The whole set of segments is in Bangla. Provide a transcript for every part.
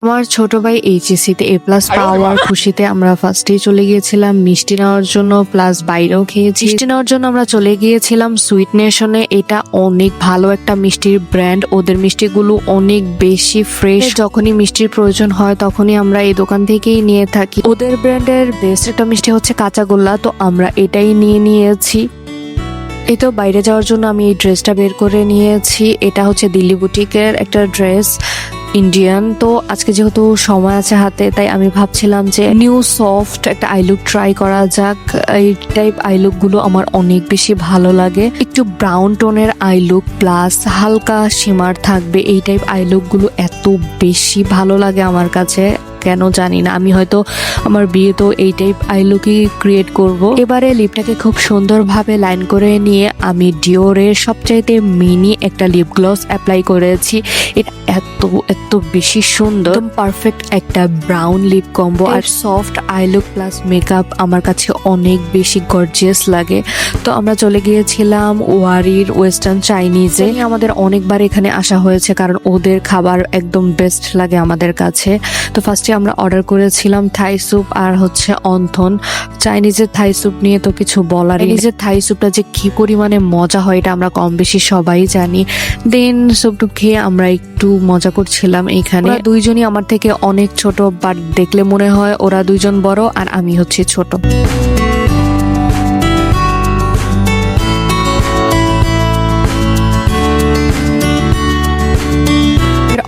আমার ছোট ভাই এইচএসসি তে A+ পাওয়ার খুশিতে আমরা ফার্স্টেই চলে গিয়েছিলাম মিষ্টি নেওয়ার জন্য, প্লাস বাইরেও খেয়েছি। মিষ্টি নেওয়ার জন্য আমরা চলে গিয়েছিলাম সুইট নেশনে। এটা অনেক ভালো একটা মিষ্টির ব্র্যান্ড, ওদের মিষ্টিগুলো অনেক বেশি ফ্রেশ। যখনই মিষ্টির প্রয়োজন হয় তখনই আমরা এই দোকান থেকেই নিয়ে থাকি। ওদের ব্র্যান্ডের বেস্ট একটা মিষ্টি হচ্ছে কাঁচাগোল্লা, তো আমরা এটাই নিয়েছি। এই তো বাইরে যাওয়ার জন্য আমি এই ড্রেসটা বের করে নিয়েছি। এটা হচ্ছে দিল্লি বুটিকের একটা ড্রেস, ইন্ডিয়ান। তো আজকে যেহেতু সময় আছে হাতে, তাই আমি ভাবছিলাম যে নিউ সফট একটা আই লুক ট্রাই করা যাক। এই টাইপ আই লুক গুলো আমার অনেক বেশি ভালো লাগে। একটু ব্রাউন টোনের আই লুক প্লাস হালকা শিমার থাকবে, এই টাইপ আই লুক গুলো এত বেশি ভালো লাগে আমার কাছে, কেন জানি না। আমি হয়তো আমার বিয়েতেও এই টাইপ আই লুকই ক্রিয়েট করব। এবারে লিপটাকে খুব সুন্দরভাবে লাইন করে নিয়ে আমি ডিওরের সবচাইতে মিনি একটা লিপ গ্লস অ্যাপ্লাই করেছি। এটা এত বেশি সুন্দর, পারফেক্ট একটা ব্রাউন লিপ কম্বো আর soft eye look plus makeup আমার কাছে অনেক বেশি গর্জিয়াস লাগে। তো আমরা চলে গিয়েছিলাম ওয়ারির ওয়েস্টার্ন চাইনিজে। আমাদের অনেকবার এখানে আসা হয়েছে কারণ ওদের খাবার একদম বেস্ট লাগে আমাদের কাছে। তো ফার্স্টে আমরা অর্ডার করেছিলাম থাই স্যুপ আর হচ্ছে অন্থন। চাইনিজের থাই স্যুপ নিয়ে তো কিছু বলার নেই। চাইনিজের থাই স্যুপটা যে কি পরিমাণে মজা হয় এটা আমরা কম বেশি সবাই জানি। দেন স্যুপটু খেয়ে আমরা একটু মজা করছিলাম এইখানে। দুইজনই আমার থেকে অনেক ছোট, বাট দেখলে মনে হয় ওরা দুইজন বড় আর আমি হচ্ছে ছোট।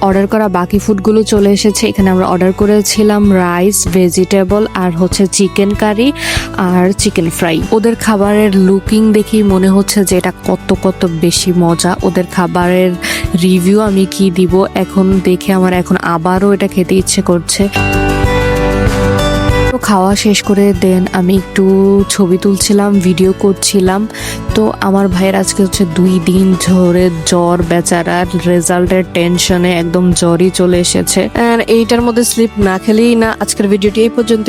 অর্ডার করা বাকি ফুডগুলো চলে এসেছে। এখানে আমরা অর্ডার করেছিলাম রাইস, ভেজিটেবল আর হচ্ছে চিকেন কারি আর চিকেন ফ্রাই। ওদের খাবারের লুকিং দেখি মনে হচ্ছে যে এটা কত বেশি মজা। ওদের খাবারের রিভিউ আমি কি দিব এখন দেখে আমার এখন আবারও এটা খেতে ইচ্ছে করছে। খাওয়া শেষ করে দেন আমি একটু ছবি তুলছিলাম, ভিডিও করছিলাম। তো আমার ভাইয়ের আজকে হচ্ছে 2 দিন ধরে জ্বর, বেচারার রেজাল্টের টেনশনে একদম জ্বরই চলে এসেছে। আর এইটার মধ্যে স্লিপ না খেলেই না। আজকের ভিডিওটি এই পর্যন্ত।